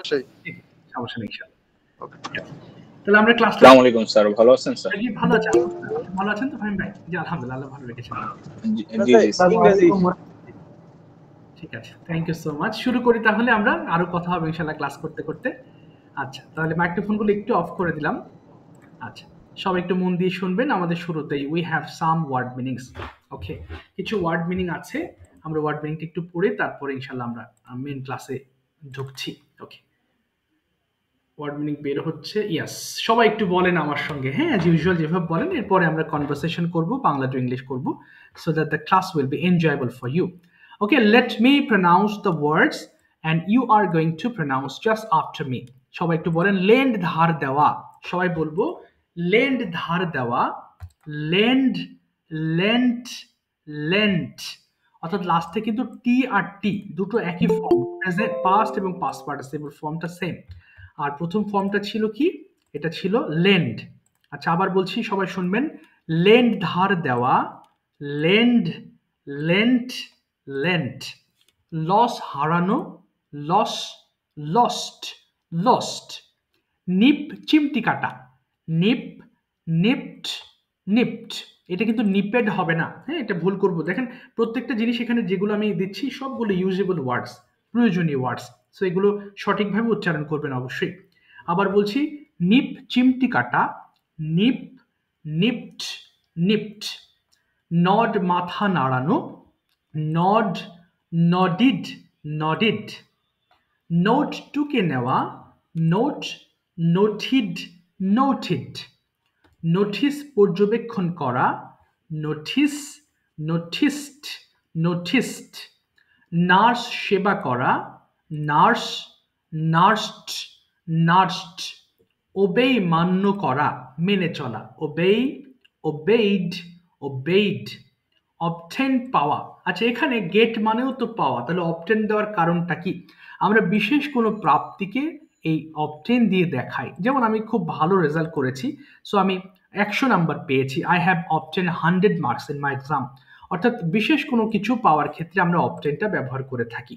সেই সমস্যা নেই ইনশাআল্লাহ। ওকে, তাহলে আমরা ক্লাসটা আসসালামু আলাইকুম স্যার, ভালো আছেন স্যার? জি ভালো আছি। ভালো আছেন তো ফাহিম ভাই? জি আলহামদুলিল্লাহ, আল্লাহ ভালো রেখেছেন। জি জি ইংরেজি ঠিক আছে, থ্যাংক ইউ সো মাচ। শুরু করি তাহলে, আমরা আরো কথা হবে ইনশাআল্লাহ ক্লাস করতে করতে। আচ্ছা, তাহলে মাইক্রোফোনগুলো একটু অফ করে দিলাম। আচ্ছা, সবাই একটু মন দিয়ে শুনবেন। আমাদের শুরুতেই we have some word meanings. Okay, কিছু ওয়ার্ড মিনিং আছে, আমরা ওয়ার্ড মিনিংটা একটু পড়ে তারপরে ইনশাআল্লাহ আমরা মেইন ক্লাসে ঢুকছি। ওকে, ওয়ার্ড মিনিং বের হচ্ছে। ইয়েস, সবাই একটু বলেন আমার সঙ্গে, হ্যাঁ অ্যাজ ইউজুয়াল যেভাবে বলেন। এরপরে আমরা কনভারসেশন করব, বাংলা টু ইংলিশ করব, so that the class will be enjoyable for you. Okay, let me pronounce the words and you are going to pronounce just after me. সবাই একটু বলেন, লেন্ড ধার দেওয়া। সবাই বলবো লেন্ড ধার দেওয়া, লেন্ড, লেন্ট, লেন্ট। অর্থাৎ লাস্টে কিন্তু টি আর টি দুটো একই ফর্ম, প্রেজেন্ট পাস্ট এবং পাস্ট পার্টিসিপল ফর্মটা সেম। আর প্রথম ফর্মটা ছিল কি? এটা ছিল লেন্ড। আচ্ছা, আবার বলছি, সবাই শুনবেন। লেন্ড ধার দেওয়া, লেন্ড, লেন্ট, লেন্ট। লস হারানো, লস, লস্ট, লস্ট। নিপ চিমটি কাটা, নিপ, নিপড, নিপড। এটা কিন্তু নিপেড হবে না, হ্যাঁ এটা ভুল করব। দেখেন প্রত্যেকটা জিনিস এখানে যেগুলো আমি দিচ্ছি সবগুলো ইউজেবল ওয়ার্ডস, প্রয়োজনীয় ওয়ার্ডস, সো এগুলো সঠিকভাবে উচ্চারণ করবেন অবশ্যই। আবার বলছি, নিপ চিমটি কাটা, নিপ, নিপড, নিপড। নড মাথা নাড়ানো, নড, নডিড, নডিড। নোট টুকে নেওয়া, নোট, নোটিড, নোটিড। নোটিস পর্যবেক্ষণ করা, নোটিস, নোটিসড, নোটিসড। নার্স সেবা করা, নার্স, নার্সড, নার্সড। ওবেই মান্য করা, মেনে চলা, ওবেই, ওবেইড, ওবেইড। অবটেন পাওয়া। আচ্ছা, এখানে গেট মানেও তো পাওয়া, তাহলে অবটেন দেওয়ার কারণটা কি? আমরা বিশেষ কোনো প্রাপ্তিকে এই অবটেন দিয়ে দেখাই। যেমন আমি খুব ভালো রেজাল্ট করেছি, সো আমি 100 নাম্বার পেয়েছি। I have obtain 100 marks in my exam. অর্থাৎ বিশেষ কোনো কিছু পাওয়ার ক্ষেত্রে আমরা অবটেনটা ব্যবহার করে থাকি।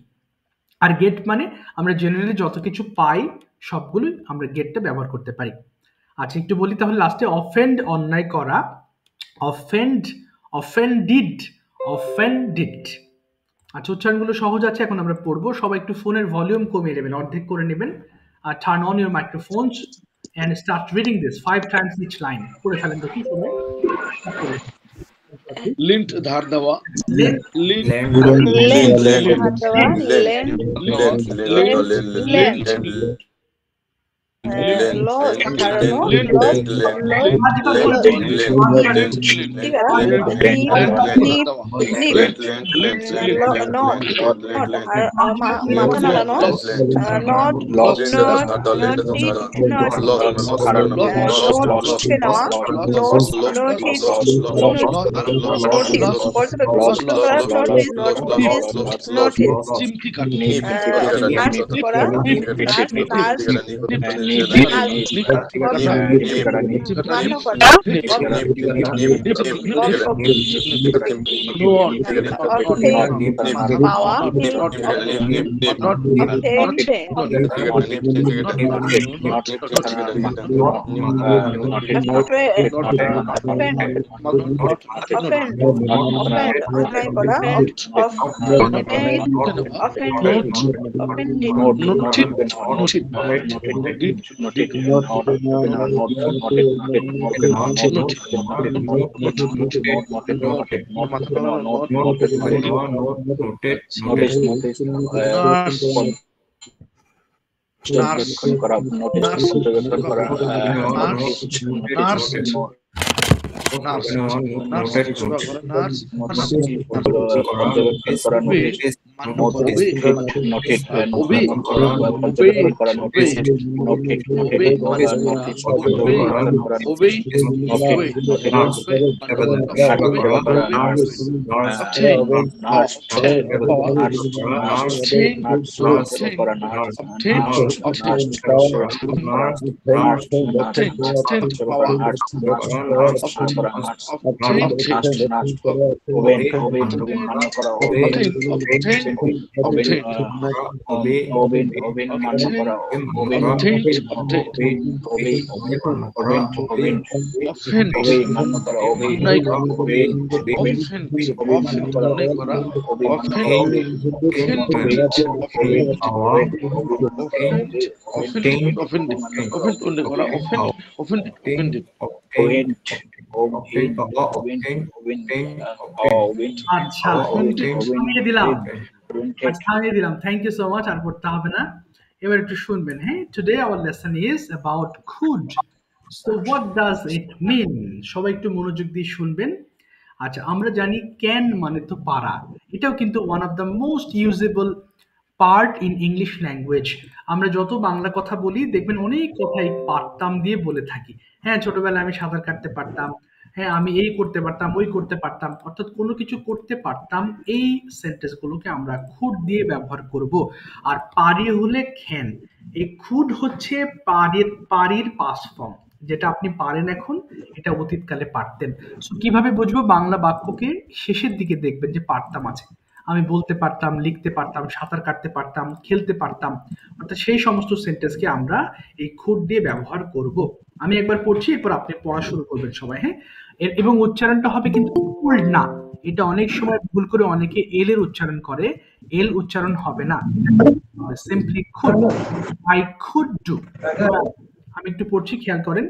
আর গেট মানে আমরা জেনারেলি যত কিছু পাই সবগুলোই আমরা গেটটা ব্যবহার করতে পারি। আচ্ছা, একটু বলি তাহলে লাস্টে। অফেন্ড অন্যায় করা, অফেন্ড, অফেন্ডিড, অফেন্ডিড। আচ্ছা, উচ্চারণগুলো সহজ আছে, এখন আমরা পড়বো। সবাই একটু ফোনের ভলিউম কমিয়ে নেবেন, অর্ধেক করে নেবেন। আর turn on your microphones and start reading this 5 times each line. পড়ে ফেলেন তো কি সবাই? লিন্ট ধার দেওয়া, লেন্ড, লিন্ট, আচ্ছা থামিয়ে দিলাম থামিয়ে দিলাম থ্যাংক ইউ সো মাচ আর পড়তে হবে না এবার একটু শুনবেন হ্যাঁ today our lesson is about could so what does it mean সবাই একটু মনোযোগ দিয়ে শুনবেন আচ্ছা আমরা জানি ক্যান মানে তো পারা এটাও কিন্তু one of the most usable part in English language আমরা যত বাংলা কথা বলি দেখবেন অনেক কথাই পারতাম দিয়ে বলে থাকি হ্যাঁ ছোটবেলায় আমি সাঁতার কাটতে পারতাম হ্যাঁ আমি এই করতে পারতাম ওই করতে পারতাম অর্থাৎ কোনো কিছু করতে পারতাম এই সেন্টেন্স গুলোকে আমরা খুড দিয়ে ব্যবহার করব আর পারি হলে খ্যান এই খুড হচ্ছে পারির পাস্ট ফর্ম যেটা আপনি পারেন এখন এটা অতীতকালে পারতেন সো কিভাবে বুঝবো বাংলা বাক্যকে শেষের দিকে দেখবেন যে পারতাম আছে আমি বলতে পারতাম লিখতে পারতাম সাঁতার কাটতে পারতাম খেলতে পারতাম অর্থাৎ সেই সমস্ত সেন্টেন্সকে আমরা এই খুড দিয়ে ব্যবহার করব আমি একবার পড়ছি এরপর আপনি পড়া শুরু করবেন সবাই হ্যাঁ এবং উচ্চারণটা হবে কিন্তু কুড না এটা অনেক সময় ভুল করে অনেকে এল এর উচ্চারণ করে এল উচ্চারণ হবে না simply could I could do আমি একটু পড়ছি খেয়াল করেন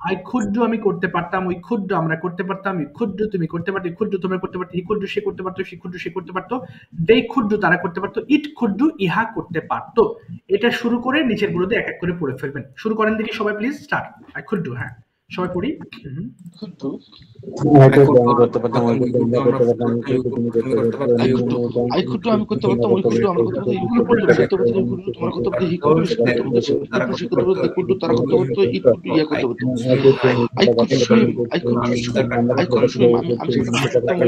আই খুড ডু আমি করতে পারতাম ওই খুড ডু আমরা করতে পারতাম ই খুড ডু তুমি করতে পারতে খুড ডু তোমরা করতে পারতে ই খুড ডু সে করতে পারতো সে খুড ডু সে করতে পারতো দে খুড ডু তারা করতে পারতো ইট খুড ডু ইহা করতে পারতো এটা শুরু করে নিচের গুলোতে এক এক করে পড়ে ফেলবেন শুরু করেন দেখি সবাই please start I could do হ্যাঁ সবাই পড়ি আমি করতে পারতাম ওই খুঁটু আমরা করতে পারতাম ইউ খুঁটু সে করতে পারতো ইউ খুঁটু তোমরা করতে পারতো হি খুঁটু সে করতে পারতো সে করতে পারতো খুঁটু তারা করতে পারতো ই খুঁটু ইয়া করতে পারতো I could swim I could swim আমি সাঁতার কাটতাম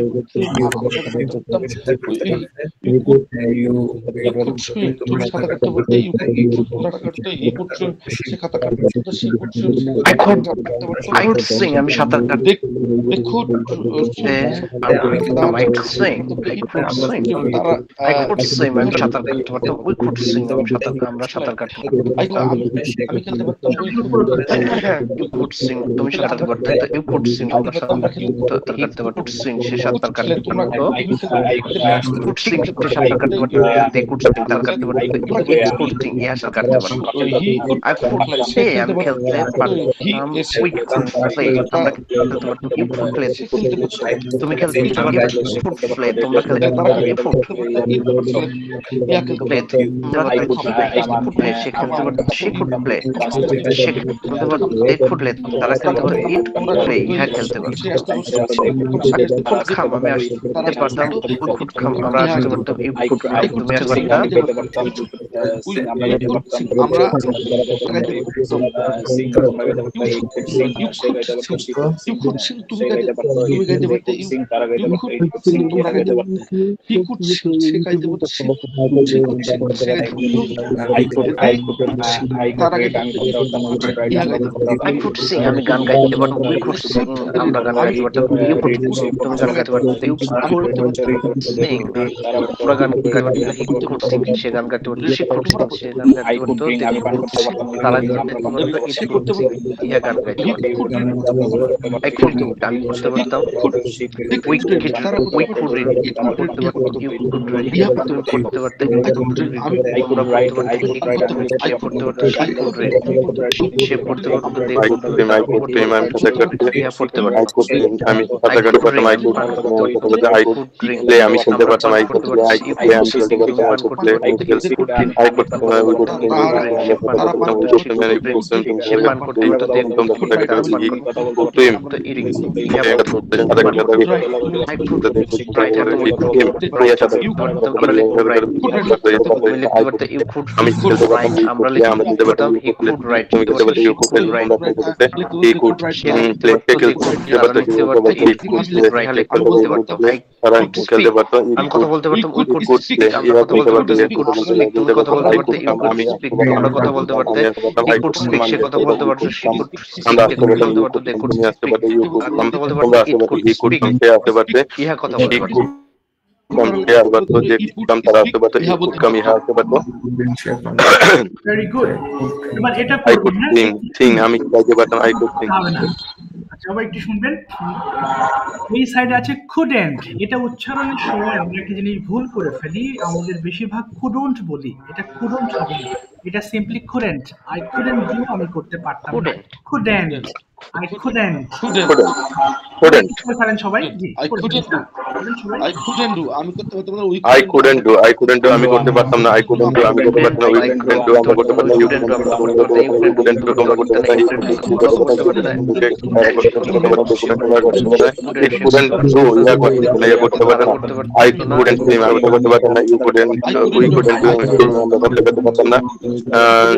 ইউ কুড সুইম তুমি সাঁতার কাটতে পারতে ইউ সাঁতার কাটতে ই কুড সুইম সে সাঁতার কাটতে পারতো সে could swim I could sing. আমি সাঁতার কাটতে they could I could sing. I could sing. আমি সাঁতার কাটতে পারতাম we could sing. আমরা সাঁতার কাটতাম আমি খেলতে পারতাম you could sing. তুমি সাঁতার কাটতে you could sing. আমরা সাঁতার কাটতে পারতাম sing. সে সাঁতার কাটতে পারতো could sing. সে সাঁতার কাটতে পারতো they could sing. তারা কাটতে পারতো it could sing. ইহা সাঁতার কাটতে পারতো I could play. আমি খেলতে পারতাম we could play. আমরা খেলতে পারতাম you could play. তুমি খেলতে পারতো foot play. তোমরা খেলতে পারতো foot play. foot play. সে খেলতে পারতো she could play. সে খেলতে পারতো they could play. তারা খেলতে পারতো it could play. ইহা খেলতে পারতো could come. আমি আসতে পারতাম we could come. আমরা আসতে পারতাম you could come. তুমি আসতে পারতাম আমরা you could sing তুমি গাইতে পারতে you could sing তোমরা গাইতে পারতে he could sing সে গাইতে পারতো সে could sing সে তারা গাইতে I could sing. আমি গান গাইতে পারতাম we could sing. আমরা গান গাইতে পারতাম you could sing. তুমি গান গাইতে পারতো you could sing. তোমরা গান গাইতে পারতো he could sing. সে গান গাইতে পারতো she could sing. সে গান গাইতে পারতো তারা সে করতে পারতো ইয়া গান গাইতে পারতো I could do. আমি করতে পারতাম we could read. করতে পারতাম you could read. তুমি করতে পারতে I could write. সে করতে পারতো she could read. সে পড়তে পারতো they could read. আমি সাঁতার কাটতে পারতাম I could play. আমি খেলতে পারতাম I could play. I could play. আমি খেলতে পারতাম I could play. I could sing. I could খেলতে পারতাম আমি কথা বলতে পারতাম we could speak. আমরা কথা বলতে পারতাম we could speak. তুমি কথা বলতে পারতে you could speak. আমরা কথা বলতে পারতে we could speak. সে কথা বলতে পারতো she could speak. আমরা কথা বলতে পারতো they could speak. কথা বলতে পারতো it could speak. ইহা কথা বলতে পারতো कम शेयर करतो जे कम তারা আসতে পারতো ইনপুট কম ইহা আসতে পারতো ভেরি গুড এবার এটা আই করব কুড হ্যাঁ থিং আমি বলতে পারতাম আই কুড থিং হবে না আচ্ছা আবার একটু শুনবেন এই সাইডে আছে couldn't এটা উচ্চারণের সময় আমরা একটা জিনিস ভুল করে ফেলি আমাদের বেশিরভাগ couldn't বলি এটা couldn't হবে না এটা simply couldn't I couldn't do আমি করতে পারতাম না couldn't I couldn't couldn't করেন সবাই জি I couldn't do I couldn't do আমি করতে পারতাম না উই I couldn't do আমি করতে পারতাম না I couldn't do আমি করতে পারতাম না উই couldn't do আমরা করতে পারতাম না you couldn't do আমরা করতে পারতাম you couldn't do তোমরা করতে পারতাম না it couldn't do ইয়া করতে পারতাম না I couldn't do আমি করতে পারতাম না you couldn't we couldn't do আমরা করতে পারতাম না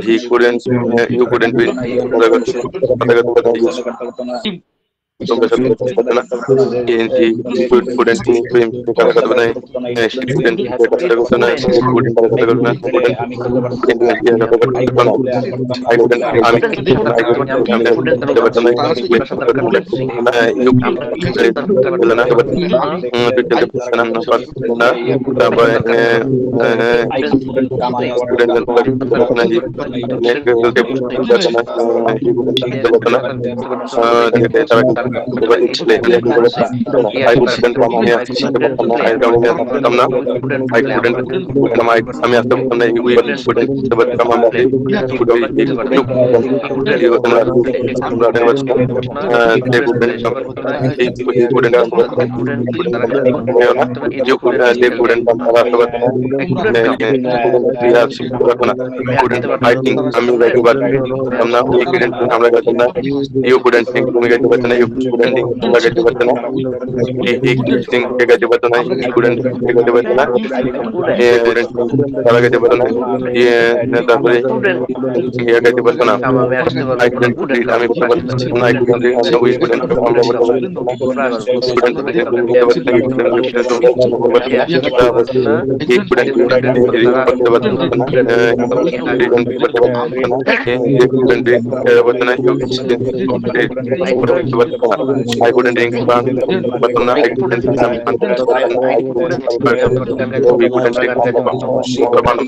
he couldn't you couldn't do তোমরা করতে পারতাম না তোমরা করতে পারতাম না he couldn't do swim তোমরা করতে পারতাম না she couldn't করতে পারতাম না couldn't করতে পারতাম না আমি করতে পারতাম না I couldn't আমি করতে পারতাম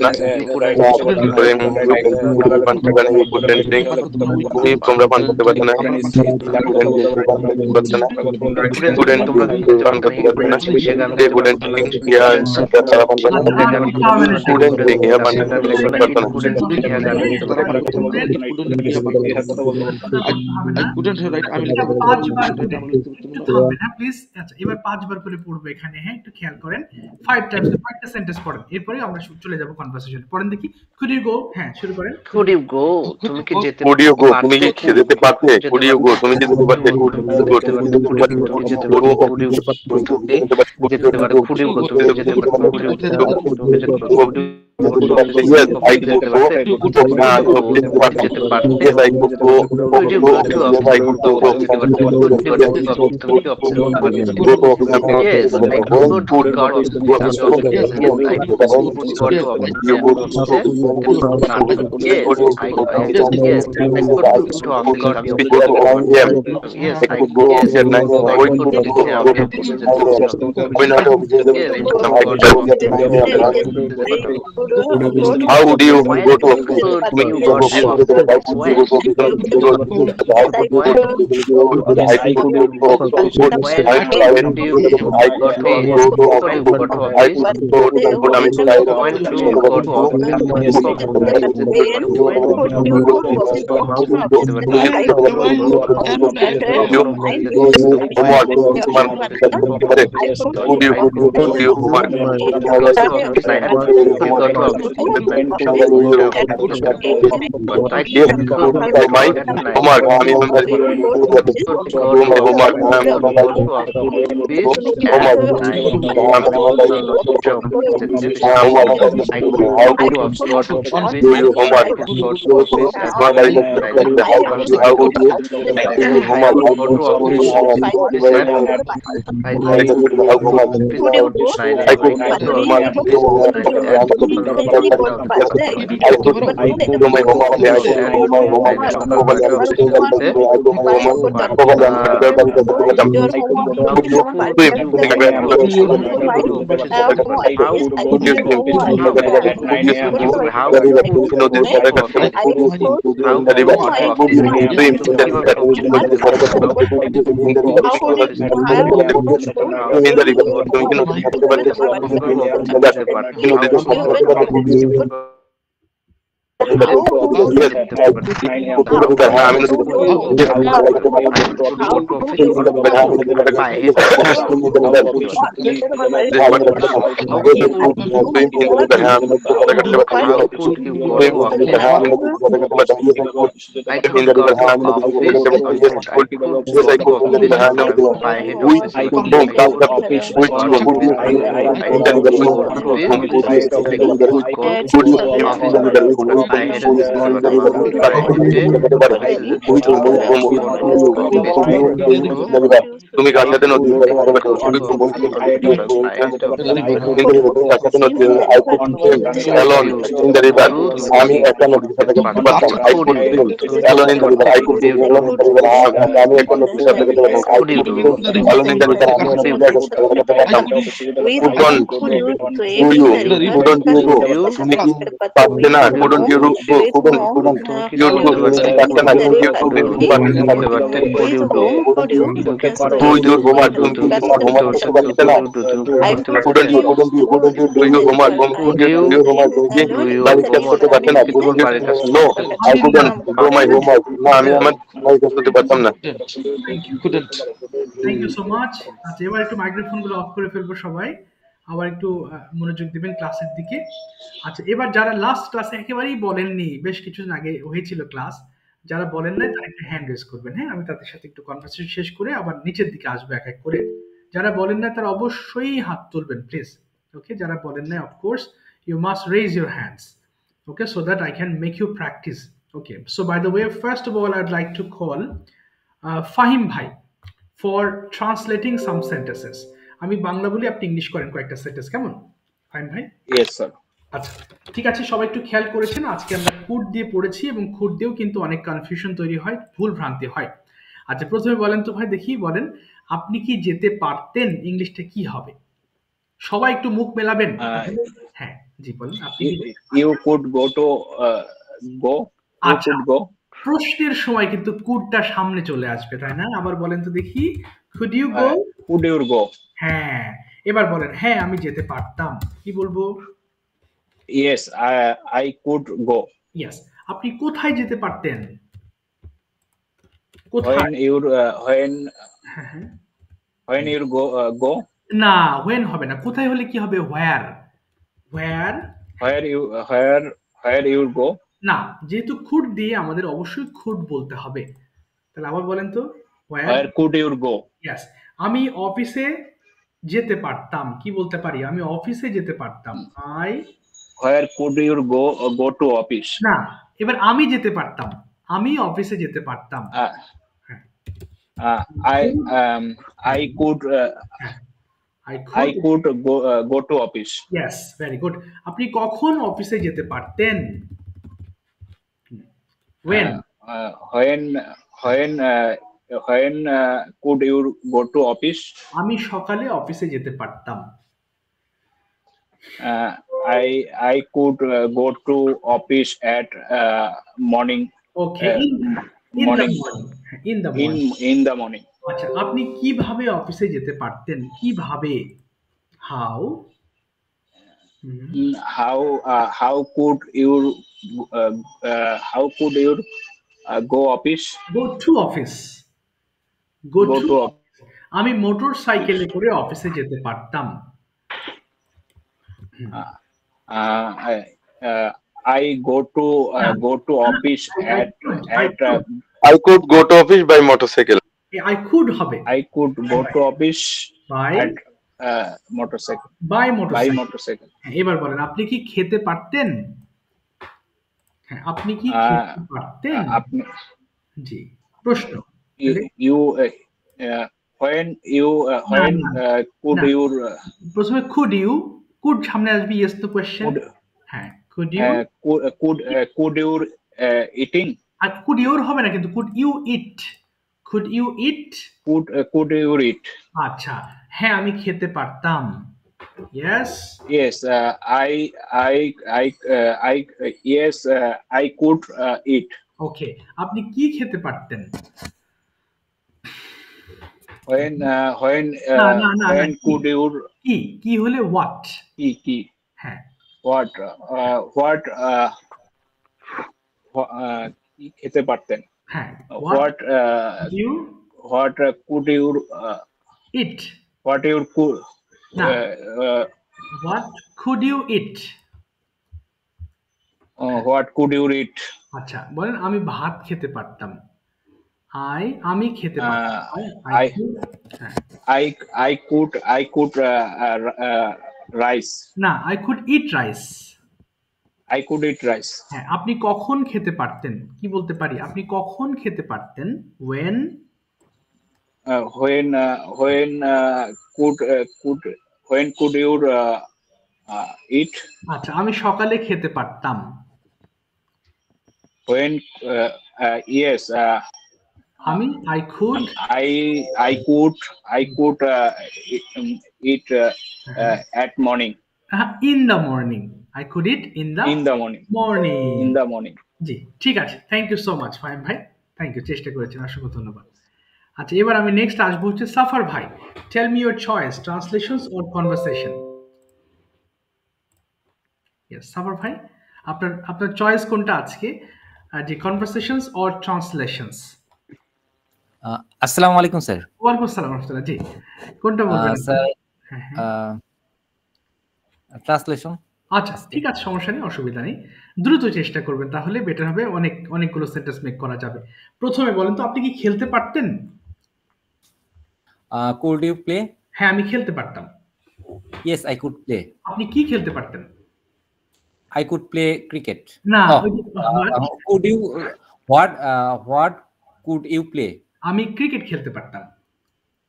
না you করতে না তারপরে আমি আসতে পারতাম এবার 5 বার করে পড়বো এখানে হ্যাঁ একটু খেয়াল করেন 5 টাইমস 5টা সেন্টেন্স পড়েন এরপরে আমরা চলে যাব কনভারসেশন পড়েন দেখি could you go হ্যাঁ শুরু করেন could you go তুমি কি যেতে could you go তুমি কি যেতে পারতে could you go তুমি কি যেতে পারতে could you go তুমি যেতে পারতে যেতে পারো could you go যেতে পারো could you go তুমি যেতে পারো could you go yes I could go yes I could go yes I could go yes I could go how would you go to a তুমি কার সাথে নদী আমি একটা নদীর সাথে আমি একটা নদীর সাথে পারছে না আমি আমার করতে পারতাম না। Thank you so much. আচ্ছা, এবার একটু মাইক্রোফোন গুলো অফ করে ফেলবো সবাই, আবার একটু মনোযোগ দিবেন ক্লাসের দিকে। আচ্ছা, এবার যারা লাস্ট ক্লাসে একেবারেই বলেননি, বেশ কিছুদিন আগে হয়েছিল ক্লাস, যারা বলেন নাই তারা একটা হ্যান্ড রেজ করবেন। হ্যাঁ, আমি তাদের সাথে একটু কনভারসেশন শেষ করে আবার নিচের দিকে আসবো এক এক করে। যারা বলেন না তারা অবশ্যই হাত তুলবেন প্লিজ। ওকে, যারা বলেন না of course you must raise your hands, okay, so that I can make you practice. Okay, so by the way, first of all I'd like to call Fahim bhai for translating some sentences. আমি বাংলা বলি, আপনি English করেন কয়েকটা sentence, কেমন ফাহিম ভাই? Yes, sir. আচ্ছা, ঠিক আছে, সবাই একটু খেয়াল করেছেন, আজকে আমরা খুঁট দিয়ে পড়েছি এবং খুঁট দিয়েও কিন্তু অনেক কনফিউশন তৈরি হয়, ভুল ভ্রান্তি হয়। আচ্ছা, প্রথমে বলেন তো ভাই, দেখি বলেন, আপনি কি যেতে পারতেন ইংলিশটা কি হবে? সবাই একটু মুখ মেলাবেন। হ্যাঁ জি, বলেন। আপনি You could go to go. You আচ্ছা, could go. প্রশ্নের সময় কিন্তু কুডটা সামনে চলে আসবে, তাই না? আবার বলেন তো দেখি, could you go? Could you go? হ্যাঁ, এবার বলেন, হ্যাঁ আমি যেতে পারতাম, কি বলবো? Yes, I could go. Yes. আপনি কোথায় যেতে পারতেন? কোথায়? হ্যাঁ হ্যাঁ, When you go. না, when হবে না, কোথায় হলে কি হবে? where Where you go. না, যেহেতু খুঁট দিয়ে আমাদের অবশ্যই খুঁট বলতে হবে, তাহলে আবার বলেন তো, Where could you go? Yes. আমি অফিসে যেতে পারতাম, কি বলতে পারি? আমি অফিসে যেতে পারতাম, Where could you go to office? না, এবার আমি যেতে পারতাম, আমি অফিসে যেতে পারতাম। I could go to office. Yes, very good. আপনি কখন অফিসে যেতে পারতেন? When could you go to office? আমি সকালে অফিসে যেতে পারতাম। I could go to office at morning. Okay, in the morning. আচ্ছা, আপনি কিভাবে অফিসে যেতে পারতেন? কিভাবে? How could you go office? Go to office. Go to office. আমি মোটর সাইকেলে করে অফিসে যেতে পারতাম। I go to office at I could go to office by motorcycle. I could হবে, I could go to office by at motorcycle. by motorcycle. এবার বলেন, আপনি কি খেতে পারতেন? হ্যাঁ, আপনি কি খেতে পারতেন? আপনি জি, প্রশ্ন। you when could you প্রথমে could you, could সামনে আসবে, yes তো কোশ্চেন। হ্যাঁ, could you could you eating? R could you হবে না কিন্তু could you eat? Could you eat? Could you eat? আচ্ছা, হ্যাঁ আমি খেতে পারতাম। Yes. Yes, yes, I could eat. ওকে, আপনি কি খেতে পারতেন? When না না না could you কি হলে what? কি হ্যাঁ, what কি খেতে পারতেন? হ্যাঁ, What you could you eat? what you could না, what could you eat? what could you eat? আচ্ছা, বলেন আমি ভাত খেতে পারতাম। আমি খেতে পারতাম। I হ্যাঁ। I could rice. না, I could eat rice. I could eat rice. হ্যাঁ, আপনি কখন খেতে পারতেন? কি বলতে পারি? আপনি কখন খেতে পারতেন? When could you eat? আচ্ছা, আমি সকালে খেতে পারতাম। When yes, আমি I could I could eat at morning. in the morning. I could eat in the morning. morning. In the morning. জি, ঠিক আছে। Thank you so much Fahim ভাই। থ্যাংক ইউ, চেষ্টা করেছেন, অসংখ্য ধন্যবাদ। আচ্ছা, এবার আমি নেক্সট আসবো হচ্ছে সাফার ভাই। Tell me your choice, translations or conversation. Yes, Safar ভাই, আপনার চয়েস কোনটা আজকে? যে কনভারসেশনস অর ট্রান্সলেশনস? আসসালামু আলাইকুম স্যার। ওয়ালাইকুম আসসালাম রাহমাতুল্লাহ। জি, কোনটা বলবেন স্যার? হ্যাঁ, ট্রান্সলেশন। আচ্ছা, ঠিক আছে, সমস্যা নেই, অসুবিধা নেই। দ্রুত চেষ্টা করবেন, তাহলে বেটার হবে, অনেকগুলো সেন্টেন্স মেক করা যাবে। প্রথমে বলেন তো, আপনি কি খেলতে পারতেন? Could you play? হ্যাঁ, আমি খেলতে পারতাম। Yes, I could play. আপনি কি খেলতে পারতেন? I could play cricket. না, could you what could you play? আমি ক্রিকেট খেলতে পারতাম।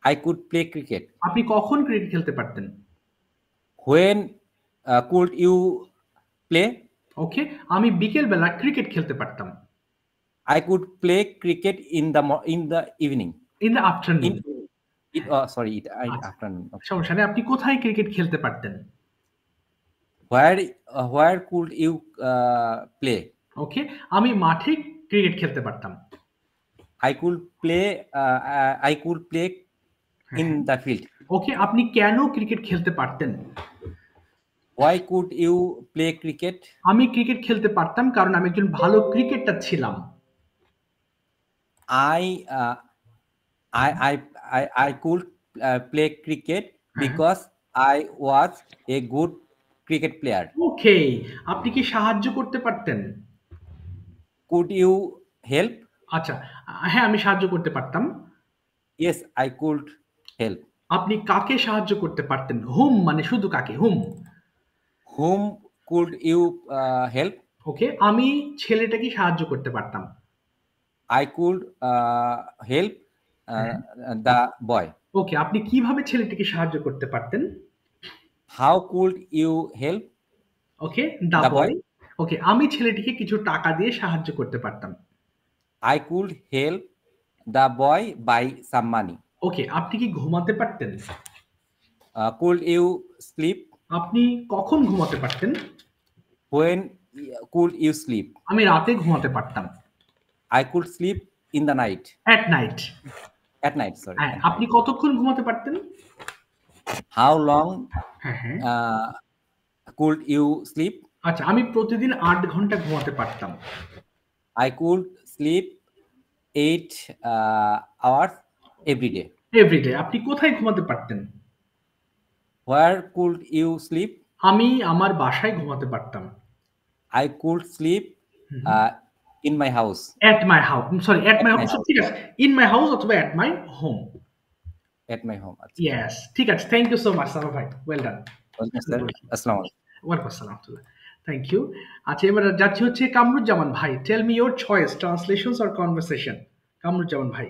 I could play cricket. আপনি কখন ক্রিকেট খেলতে পারতেন? When could you play? ওকে, আমি বিকেল বেলা ক্রিকেট খেলতে পারতাম। I could play cricket in the evening. In the afternoon. Afternoon. সমস্যা নেই। আপনি কোথায় ক্রিকেট খেলতে পারতেন? Where could you play? ওকে, আমি মাঠে ক্রিকেট খেলতে পারতাম। I could play in the field. ওকে, আপনি কেন ক্রিকেট খেলতে পারতেন? Why could you play cricket? আমি ক্রিকেট খেলতে পারতাম কারণ আমি একজন ভালো ক্রিকেটার ছিলাম। I could play cricket because I was a good cricket player. ওকে, আপনি কি সাহায্য করতে পারতেন? Could you help? আচ্ছা, হ্যাঁ আমি সাহায্য করতে পারতাম। Yes, I could help. আপনি কাকে সাহায্য করতে পারতেন? whom মানে শুধু কাকে? Whom could you help? ওকে, আমি ছেলেটাকে সাহায্য করতে পারতাম। I could help the boy. ওকে, আপনি কিভাবে ছেলেটিকে সাহায্য করতে পারতেন? How could you help? Okay, the boy. ওকে, আমি ছেলেটিকে কিছু টাকা দিয়ে সাহায্য করতে পারতাম। I could help the boy by some money. ওকে, আপনি কি ঘুমাতে পারতেন? Could you sleep? আপনি কখন ঘুমাতে পারতেন? When could you sleep? আমি রাতে ঘুমাতে পারতাম। I could sleep in the night. At night. At night, sorry. হ্যাঁ, আপনি কতক্ষণ ঘুমাতে পারতেন? How long হ্যাঁ, could you sleep? আচ্ছা, আমি প্রতিদিন 8 ঘন্টা ঘুমাতে পারতাম। I could sleep 8 hours every day. Every day. আপনি কোথায় ঘুমাতে পারতেন? Where could you sleep? আমি আমার বাসায় ঘুমাতে পারতাম। I could sleep in my house. At my house. Sorry, at my house. ঠিক আছে। In my house অথবা at my home. At my home. Yes. ঠিক আছে। Thank you so much, সাবা ভাই। Well done. আসসালামু আলাইকুম। ওয়ালাইকুম আসসালাম। Thank you. আচ্ছা, এবার যাচ্ছি হচ্ছে কামরুজ্জামান ভাই। Tell me your choice, translations or conversation. Kamruzzaman ভাই।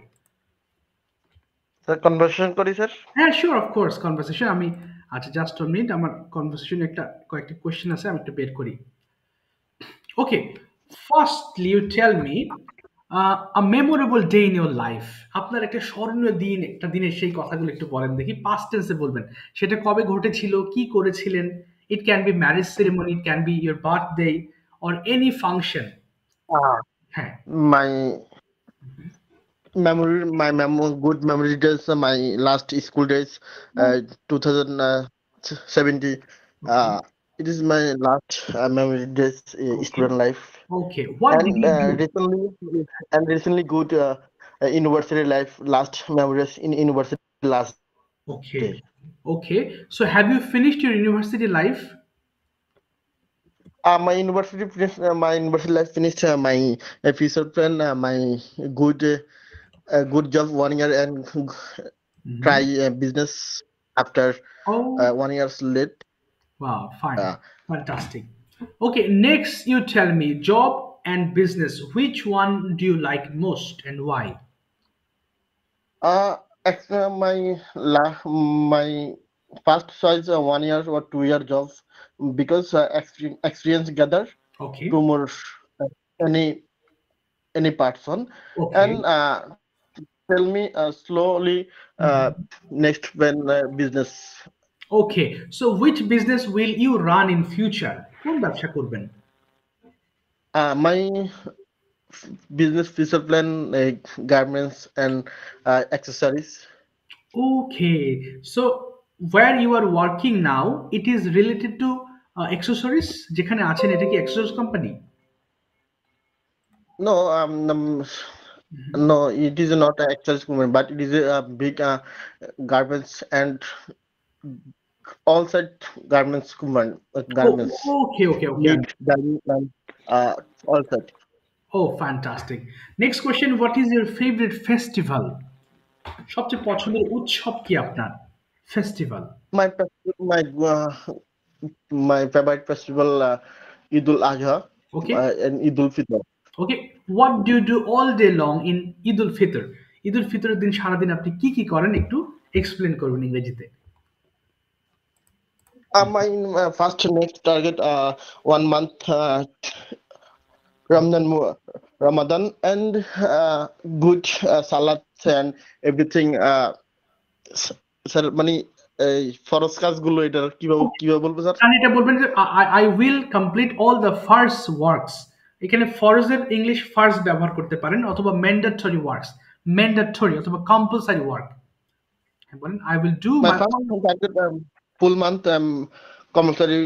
স্যার কনভারসেশন করি স্যার? হ্যাঁ, sure, of course, conversation. আমি আচ্ছা জাস্ট a minute, আমার কনভারসেশন কয়েকটা কোশ্চেন আছে, আমি একটু বের করি। Okay, firstly you tell me a memorable day in your life. আপনার একটা স্মরণীয় দিন, একটা দিনের সেই কথাগুলো একটু বলেন দেখি। পাস্ট টেন্সে বলবেন, সেটা কবে ঘটেছিল, কি করেছিলেন। It can be marriage ceremony, it can be your birthday or any function. Uh, হ্যাঁ। my good memory days, my last school days, 2070. It is my last memory days, student life, Okay, what did and you do? recently good university life, last memories in university last Okay, day. okay, so have you finished your university life? My university life finished. My future plan, my good good job 1 year, and try business after Oh, 1 year late. wow, fine, Uh, fantastic. Okay, next you tell me job and business. Which one do you like most and why? my first choice 1 year or 2 year job, because experience gather Okay, to more uh, any person, okay, and tell me slowly next when business. okay. So which business will you run in future? কোন ব্যবসা করবেন? My business future plan, garments and accessories. Okay, so where you are working now, it is related to accessories. যেখানে আছেন এটা কি accessories company? No, no, it is not an accessories company, but it is a big garments and all set garments company, garments, Okay, okay, okay. neat, garment, and all set. Oh, fantastic. Next question, what is your favorite festival? সবচেয়ে পছন্দের উৎসব কি আপনার? Festival. My my favorite festival, Eid ul Adha Okay, and Eid ul Fitr. okay. What do you do all day long in Eid ul Fitr? Eid ul ফিতরের দিন সারাদিন আপনি কি কি করেন একটু এক্সপ্লেন করবেন ইংরেজিতে। My first next target, 1 month Ramadan, and good salads and everything. Sir, মানে এই ফরজ কাজগুলো এটা কিভাবে বলবো স্যার? আর এটা বলবেন যে I will complete all the first works. এখানে ফরজের ইংলিশ ফার্স্ট ব্যবহার করতে পারেন, অথবা ম্যান্ডেটরি ওয়ার্কস, ম্যান্ডেটরি অথবা কম্পালসারি ওয়ার্ক বলেন। I will do My my first target, full month compulsory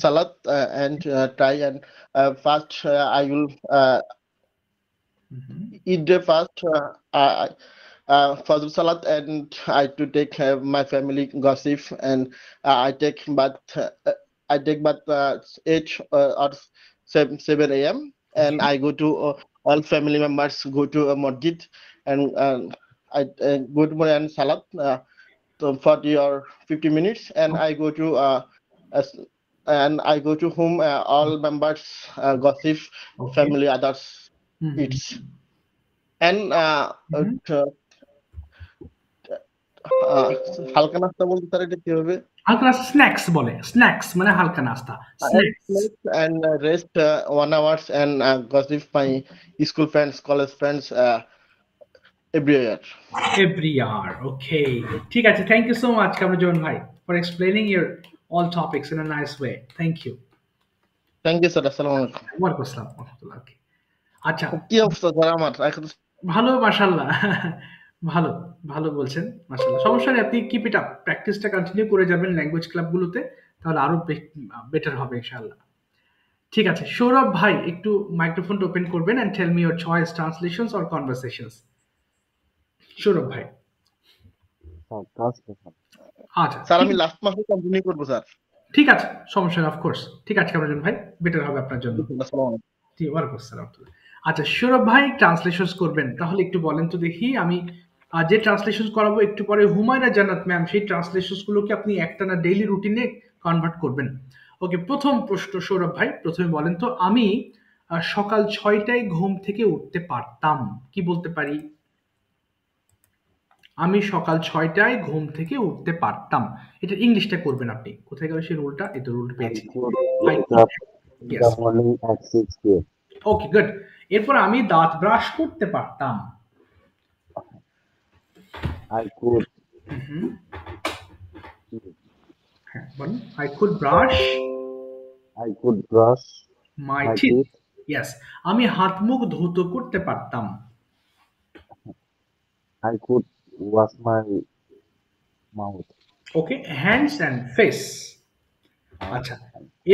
salad and try and fast. I will eat the fast fajr salad, and I to take my family gossip, and I take bath 8 or 7 a.m. and I go to all family members go to a masjid, and I go to my and salad 40 or 50 minutes, and I go to as- and I go to whom all members gossip, Okay. family others eats, and হালকা নাস্তা বলতে sir এটা কি হবে? হালকা নাস্তা snacks বলে, snacks মানে হালকা নাস্তা, snacks. And rest 1 hour and gossip my school friends, college friends everywhere. Every hour, okay. ঠিক আছে, thank you so much Kamruzzaman ভাই for explaining your all topics in a nice way. Thank you. Thank you, sir. Assalamu alaikum. ওয়ালাইকুম আসসালাম ওয়া রাহমাতুল্লাহ। Okay. আচ্ছা, কি অবস্থা স্যার আমার? এখন ভালো মাশাআল্লাহ। ভালো, ভালো বলছেন মাশাআল্লাহ। সমস্যা নেই, আপনি কিপ ইট আপ। প্র্যাকটিসটা কন্টিনিউ করে যাবেন ল্যাঙ্গুয়েজ ক্লাবগুলোতে, তাহলে আরো বেটার হবে ইনশাআল্লাহ। ঠিক আছে, সৌরভ ভাই একটু মাইক্রোফোনটা ওপেন করবেন and tell me your choice translations or conversations. Sourav ভাই। আচ্ছা, স্যার আমি লাস্ট মাসে কন্টিনিউ করব স্যার। ঠিক আছে, সমস্যা নেই, অফকোর্স। ঠিক আছে কামরুজ্জামান ভাই, বেটার হবে আপনার জন্য। আসসালামু আলাইকুম। জি, ওয়ালাইকুম আসসালাম। আচ্ছা, সৌরভ ভাই ট্রান্সলেশনস করবেন, তাহলে একটু বলেন তো দেখি। আমি যে ট্রান্সলেশন করাবো একটু পরে হুমায়রা জান্নাত ম্যাম, সেই ট্রান্সলেশনস গুলোকে আপনি একটানা ডেইলি রুটিনে কনভার্ট করবেন। ওকে, প্রথম প্রশ্ন সৌরভ ভাই, প্রথমে বলেন তো আমি সকাল 6টায় ঘুম থেকে উঠতে পারতাম। কি বলতে পারি? আমি সকাল 6টায় ঘুম থেকে উঠতে পারতাম। এটা ইংলিশটা করবেন আপনি। কোথায় গেল সেই রুলটা? এই তো রুল পেয়েছি। In Yes. the morning at 6 p.m. Okay, good. এরপর আমি দাঁত ব্রাশ করতে পারতাম। I could হ্যাঁ, বলুন। I could brush brush my my teeth. teeth. Yes. আমি হাত মুখ ধৌত করতে পারতাম। I could wash my mouth. Okay, hands and face. আচ্ছা,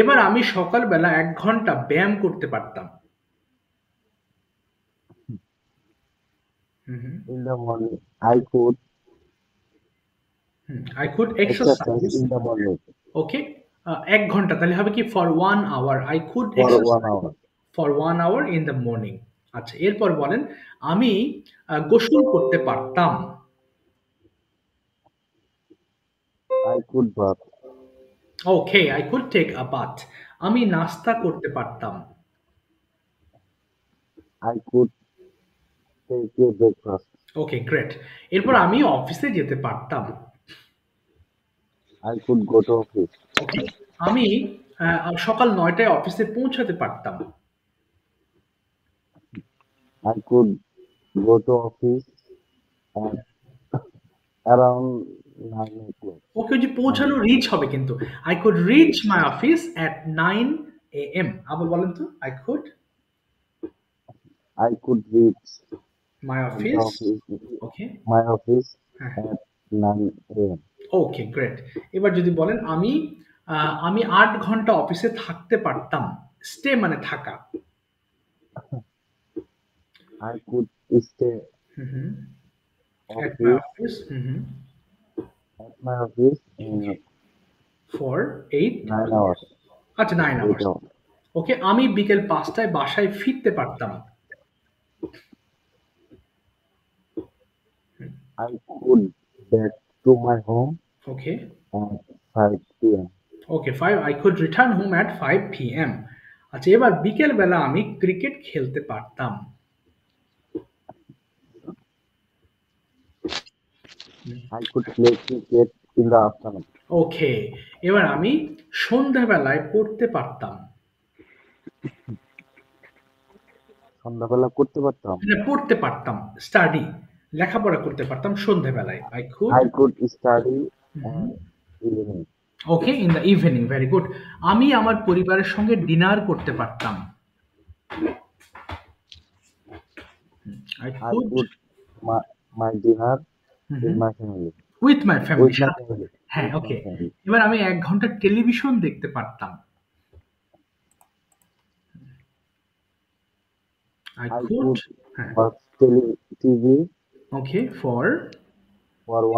এবার আমি সকালবেলা 1 ঘন্টা ব্যায়াম করতে পারতাম। In the morning, I could I could exercise exercise. in the morning ওকে, 1 ঘন্টা, তাহলে হবে কি for 1 hour I could for 1 exercise hour. for 1 hour in the morning. আচ্ছা, এরপর বলেন আমি গোসল করতে পারতাম। I could bath. Okay, I could take a bath. আমি নাস্তা করতে পারতাম। I could take a breakfast. Okay, great. এরপর আমি অফিসে যেতে পারতাম। I could go to office. ওকে, আমি সকাল 9টায় অফিসে পৌঁছাতে পারতাম। I could go to office at around 9 o'clock. ওকে, ওই যে পৌঁছানো রিচ হবে কিন্তু। I could reach my office at 9 a.m. আবার বলেন তো, I could reach my the office. office, okay, my office হ্যাঁ, at 9 a.m. Okay, great. এবার যদি বলেন আমি 8 ঘন্টা অফিসে থাকতে পারতাম। স্টে মানে থাকা। I could stay At my office office at my office for 8 9 hours. আচ্ছা 9 8 hours. hours. ওকে, আমি বিকেল 5টায় বাসায় ফিরতে পারতাম। I could back to my home okay, at 5 p.m. Okay, 5 I could return home at 5 p.m. আচ্ছা, এবার বিকেল বেলা আমি ক্রিকেট খেলতে পারতাম। I could play cricket in the afternoon. ওকে, এবার আমি সন্ধ্যাবেলায় পড়তে পারতাম। সন্ধ্যাবেলা করতে পারতাম। মানে পড়তে পারতাম, স্টাডি, লেখাপড়া করতে পারতাম সন্ধ্যাবেলায়। I could study evening. Okay, in the evening, very good. আমি আমার পরিবারের সঙ্গে ডিনার করতে পারতাম। I could my dinner with my family. with my family. With my family. হ্যাঁ, With my ওকে। family. এবার আমি 1 ঘন্টা টেলিভিশন দেখতে পারতাম। I I could could watch TV okay for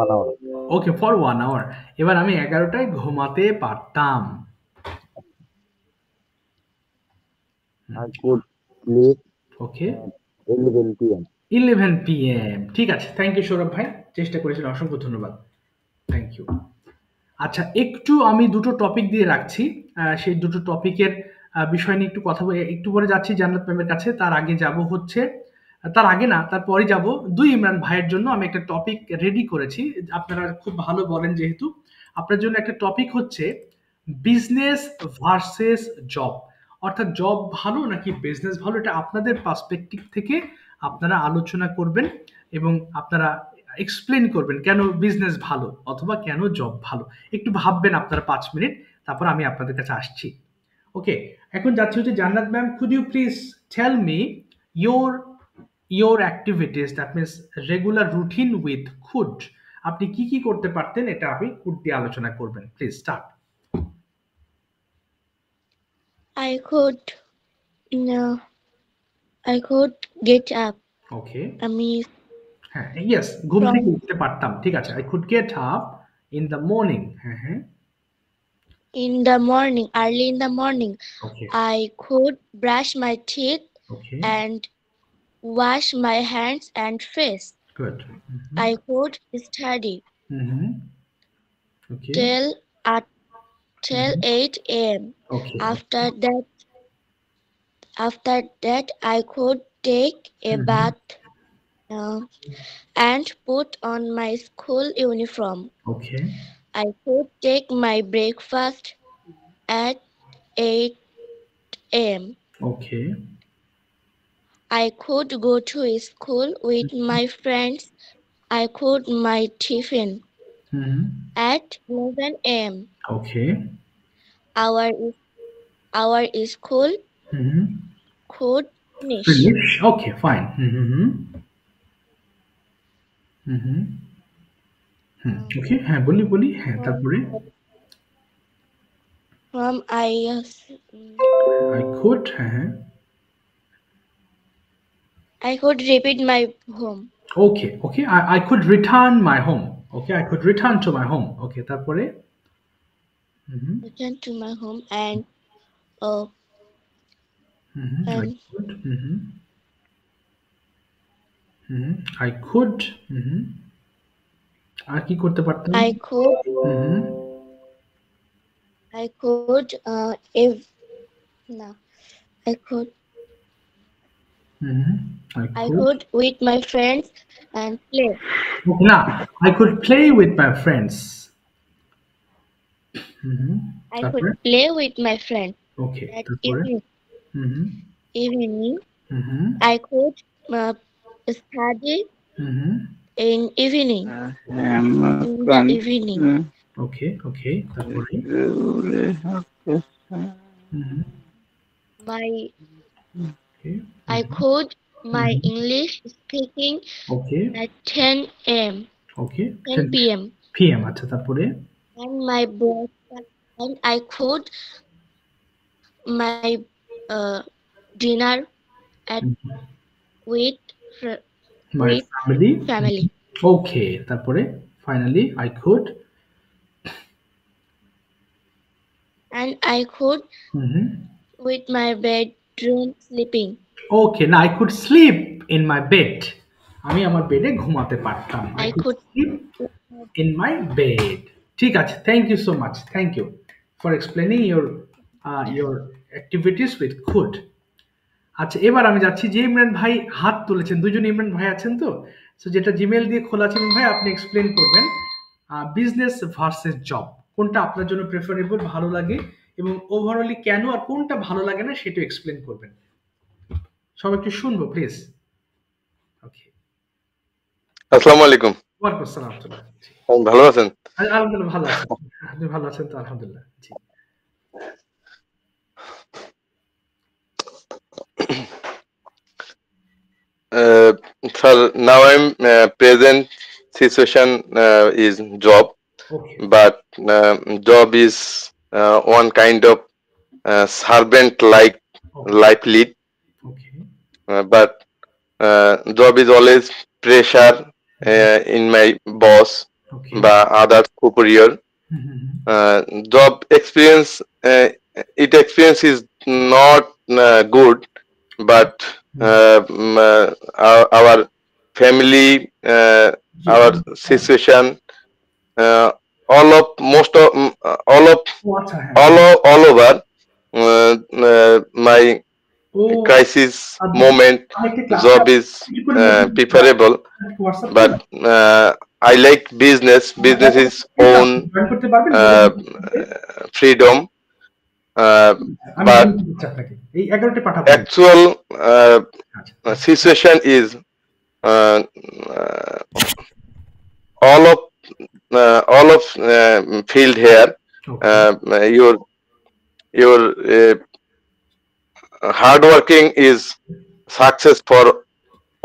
1 hour. Okay for 1 hour. এবার আমি 11টায় ঘুমাতে পারতাম। I could sleep okay, at 11 p.m. 11 p.m. ঠিক আছে, থ্যাংক ইউ সৌরভ ভাই, চেষ্টা করেছেন, অসংখ্য ধন্যবাদ, থ্যাংক ইউ। আচ্ছা, একটু আমি দুটো টপিক দিয়ে রাখছি, সেই দুটো টপিকের বিষয় নিয়ে একটু কথা বলে একটু পরে যাচ্ছি জান্নাত ম্যামের কাছে। তার আগে যাব হচ্ছে, তার আগে না, তারপরে যাব দুই ইমরান ভাইয়ের জন্য আমি একটা টপিক রেডি করেছি। আপনারা খুব ভালো বলেন, যেহেতু আপনার জন্য একটা টপিক হচ্ছে বিজনেস ভার্সেস জব, অর্থাৎ জব ভালো নাকি বিজনেস ভালো, এটা আপনাদের পার্সপেক্টিভ থেকে আপনারা আলোচনা করবেন এবং আপনারা এক্সপ্লেন করবেন কেন বিজনেস ভালো অথবা কেন জব ভালো। একটু ভাববেন আপনারা 5 মিনিট, তারপর আমি আপনাদের কাছে আসছি। ওকে, এখন যাচ্ছি হচ্ছে Jannat ma'am, could you please tell me your activities, that means regular routine with could, আপনি কি কি করতে পারতেন, এটা আপনি could দিয়ে আলোচনা করবেন, please start. I could get up. ওকে, আমি হ্যাঁ, ইয়েস, ঘুম থেকে উঠতে পারতাম, ঠিক আছে। I could get up in the morning. হ্যাঁ হ্যাঁ, in the morning, early in the morning. Okay. I could brush my teeth Okay. and wash my hands and face. Good. I could study Okay. till 8 a.m. Okay. After that, I could take a bath and put on my school uniform. Okay. I could take my breakfast at 8 a.m. Okay. I could go to school with my friends. I could my tiffin at 11 a.m. Okay. Our our school could finish. Finish. Okay, fine. Okay, হ্যাঁ বলি হ্যাঁ তারপরে From I could হ্যাঁ I could repeat my home. Okay, I could return my home. Okay, I could return to my home. Okay, তারপরে Return to my home and I could I could আর কি করতে পারতাম I could if no I could I could with my friends and play. না I could play with my friends. I could play with my friends. Okay, At তারপরে evening I could study in evening. Evening. Okay, তারপরে I could my English speaking at 10 a.m. Okay, 10 p.m. PM আচ্ছা তারপরে and my breakfast and I could my dinner at with my with family. Okay, তারপরে finally I could and I could with my bedroom sleeping. Okay, now I could sleep in my bed. আমি আমার বেডে ঘুমাতে পারতাম. I could sleep in my bed. ঠিক আছে. Thank you so much. Thank you for explaining your activities with could. আচ্ছা এবার আমি যাচ্ছি যে ইমরান ভাই হাত তুলেছেন দুজন ইমরান ভাই আছেন তো সো যেটা জিমেইল দিয়ে খোলা আছে ভাই আপনি এক্সপ্লেইন করবেন বিজনেস ভার্সেস জব কোনটা আপনার জন্য প্রেফারেবল ভালো লাগে এবং ওভারঅলি কেন আর কোনটা ভালো লাগে না সেটা এক্সপ্লেইন করবেন সবাই একটু শুনবো প্লিজ ওকে আসসালামু আলাইকুম ওয়ালাইকুম আসসালাম ভালো আছেন আলহামদুলিল্লাহ ভালো আছি আপনি ভালো আছেন তো আলহামদুলিল্লাহ জি sir, now I'm present situation is job, but job is one kind of servant-like life lead, but job is always pressure in my boss by other superior. Job experience, experience is not good, but our family, our situation, all over my crisis moment, job is preferable, but I like business. Business is own freedom. But actual situation is all of field here. Your hard working is success for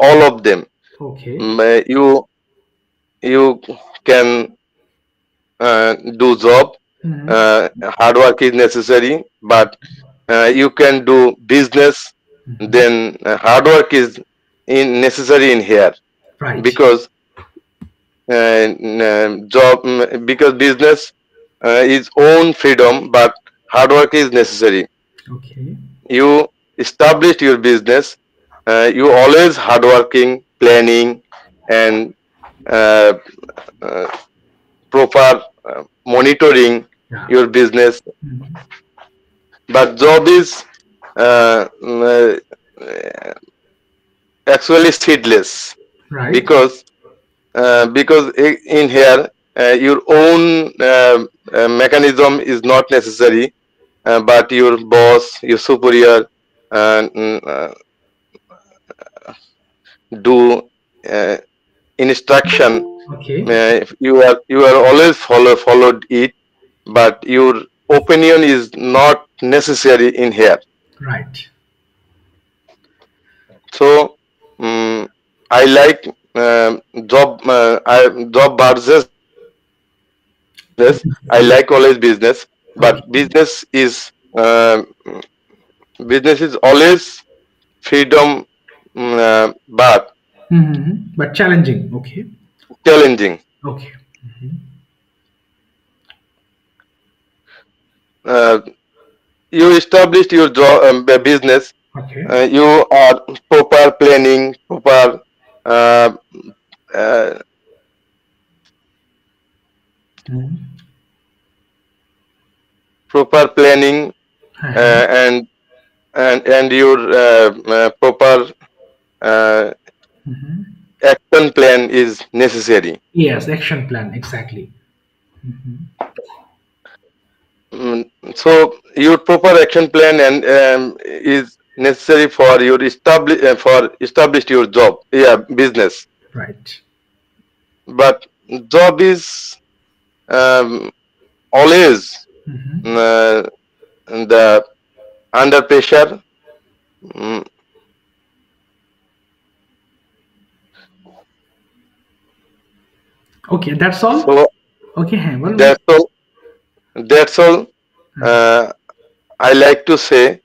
all of them. You can do job. Hard work is necessary, but you can do business. Then hard work is necessary in here, because job because business is own freedom, but hard work is necessary. You establish your business. You always hard working, planning, and proper monitoring your business. But job is actually seedless, because in here your own mechanism is not necessary. but your boss, your superior, do instruction. Okay. You are always followed it, but your opinion is not necessary in here. Right. So I like job versus business. I like always business, but business is always freedom, but but challenging. Okay. challenging. Okay. You established your job business. Okay. You are proper planning, proper proper planning, and your proper action plan is necessary. Yes, action plan, exactly. So your proper action plan and is necessary for your established your job, business. Right. But job is always the under pressure. Okay, that's all. So, okay, that's all. I like to say,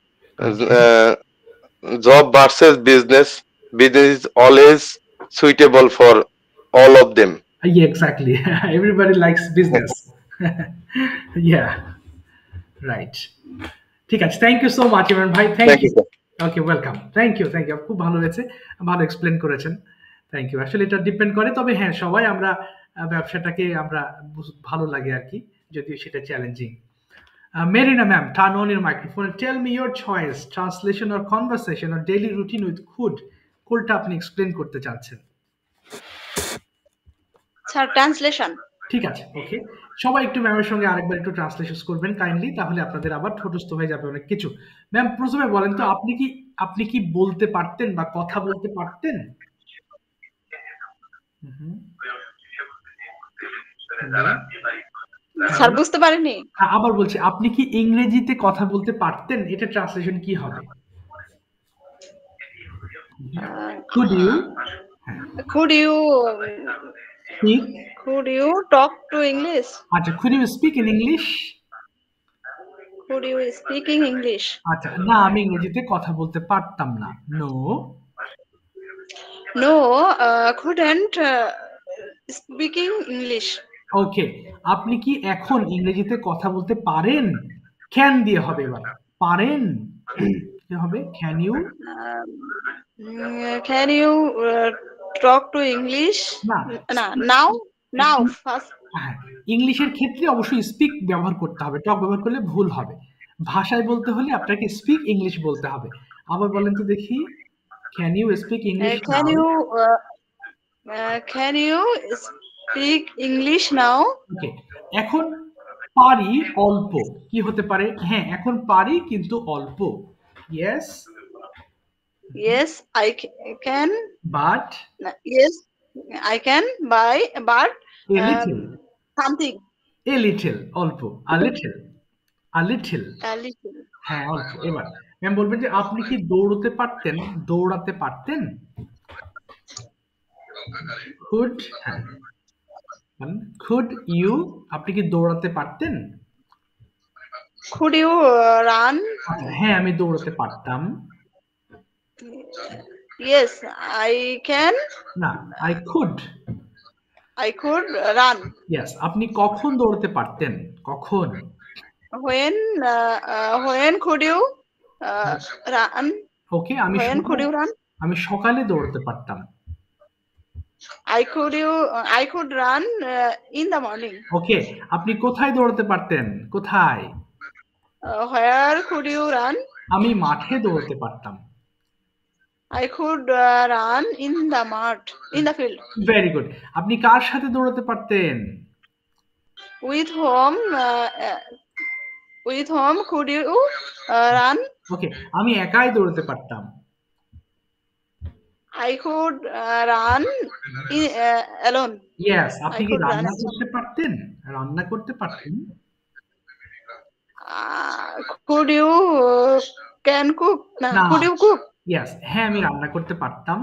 job versus business. Business is always suitable for all of them. Yeah, exactly. Everybody likes business. Yeah, right. ঠিক আছে, thank you so much Imran ভাই, thank you. Okay, welcome, thank you, খুব ভালো হয়েছে, ভালো explain করেছেন, thank you. আসলে এটা ডিপেন্ড করে, তবে হ্যাঁ, সবাই আমরা ব্যবসাটাকে আমরা ভালো লাগে আর কি, যদিও সেটা challenging. Marina ma'am, turn on your microphone. Tell me your choice, translation or conversation or daily routine with food. কোনটা আপনি এক্সপ্লেন করতে চাচ্ছেন? Sir translation. ঠিক আছে, ওকে, সবাই একটু ম্যামের সঙ্গে আরেকবার একটু ট্রান্সলেশন করবেন কাইন্ডলি, তাহলে আপনাদের আবার ঠোঁটস্থ হয়ে যাবে অনেক কিছু। ম্যাম, প্রথমে বলেন তো, আপনি কি বলতে পারতেন বা কথা বলতে পারতেন? স্যার বুঝতে পারিনি। আবার বলছি, আপনি কি ইংরেজিতে কথা বলতে পারতেন? এটা ট্রান্সলেশন কি হবে? Could you speak? Could you talk to English? আচ্ছা, could you speak in English? Could you speak in English? আচ্ছা, না, আমি ইংরেজিতে কথা বলতে পারতাম না। No, couldn't speaking English. ওকে, আপনি কি এখন ইংরেজিতে কথা বলতে পারেন? ক্যান দিয়ে হবে এবার। পারেন কি হবে? Can you talk to English? না, now first. হ্যাঁ, ইংলিশের ক্ষেত্রে অবশ্যই স্পিক ব্যবহার করতে হবে, টক ব্যবহার করলে ভুল হবে। ভাষায় বলতে হলে আপনাকে স্পিক ইংলিশ বলতে হবে। আবার বলেন তো দেখি, can you speak English? Can you speak English now? Okay, এখন পারি অল্প কি হতে পারে? হ্যাঁ, এখন পারি কিন্তু অল্প। Yes, I can. But yes, I can buy, but a little. Something. A little, অল্প, a little. হ্যাঁ, অল্প। এবার ম্যাম বলবেন যে আপনি কি দৌড়াতে পারতেন? Could you, আপনি কি দৌড়াতে পারতেন? Could you run? হ্যাঁ, আমি দৌড়াতে পারতাম। Yes, I can. না, I could run. Yes, আপনি কখন দৌড়াতে পারতেন? কখন? When could you run? Okay, when could you run? আমি সকালে দৌড়াতে পারতাম। I could run in the morning. ওকে, আপনি কোথায় দৌড়াতে পারতেন? কোথায়? Where could you run? আমি মাঠে দৌড়াতে পারতাম। I could run in the mud, in the field. Very good. আপনি কার সাথে দৌড়াতে পারতেন? With whom? with whom could you run? ওকে, আমি একাই দৌড়তে পারতাম। I could run alone. Yes, আপনি I কি could run রান্না alone. করতে পারতেন? রান্না করতে পারতেন? Could you can cook? না, Could you cook? ইয়েস, হ্যাঁ আমি রান্না করতে পারতাম।